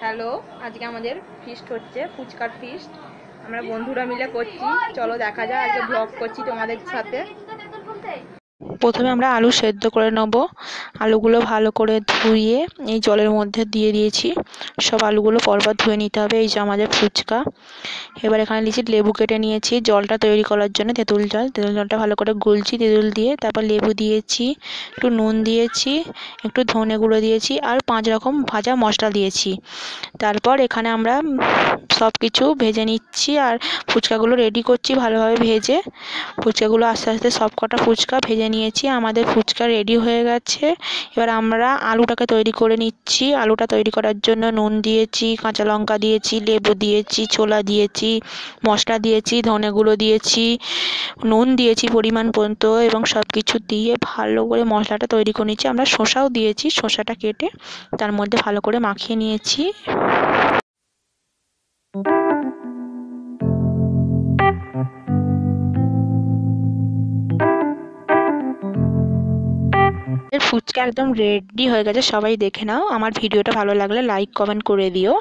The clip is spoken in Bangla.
হ্যালো, আজকে আমাদের ফিস্ট হচ্ছে, ফুচকার ফিস্ট। আমরা বন্ধুরা মিলে করছি। চলো দেখা যাক, আজকে ব্লগ করছি তোমাদের সাথে। প্রথমে আমরা আলু সেদ্ধ করে নেব। আলুগুলো ভালো করে ধুয়ে এই জলের মধ্যে দিয়ে দিয়েছি। সব আলুগুলো পরপর ধুয়ে নিতে হবে। এই যে আমাদের ফুচকা। এবার এখানে নিয়েছি লেবু কেটে নিয়েছি জলটা তৈরি করার জন্য। তেঁতুল জলটা ভালো করে গুলছি তেঁতুল দিয়ে, তারপর লেবু দিয়েছি, একটু নুন দিয়েছি, একটু ধনে গুঁড়ো দিয়েছি আর 5 রকম ভাজা মশলা দিয়েছি। তারপর এখানে আমরা সব কিছু ভেজে নিচ্ছি আর ফুচকাগুলো রেডি করছি ভালোভাবে ভেজে। ফুচকাগুলো আস্তে আস্তে সব কটা ফুচকা ভেজে নিয়েছি। আমাদের ফুচকা রেডি হয়ে গেছে। এবার আমরা আলুটাকে তৈরি করে নিচ্ছি। আলুটা তৈরি করার জন্য নুন দিয়েছি, কাঁচা লঙ্কা দিয়েছি, লেবু দিয়েছি, ছোলা দিয়েছি, মশলা দিয়েছি, ধনে গুঁড়ো দিয়েছি, নুন দিয়েছি পরিমাণ মতো এবং সব কিছু দিয়ে ভালো করে মশলাটা তৈরি করে নিচ্ছি। আমরা শসাও দিয়েছি, শসাটা কেটে তার মধ্যে ভালো করে মাখিয়ে নিয়েছি। ফুচকা একদম রেডি হয়ে গেছে, সবাই দেখে নাও। আমার ভিডিওটা ভালো লাগলে লাইক কমেন্ট করে দিও।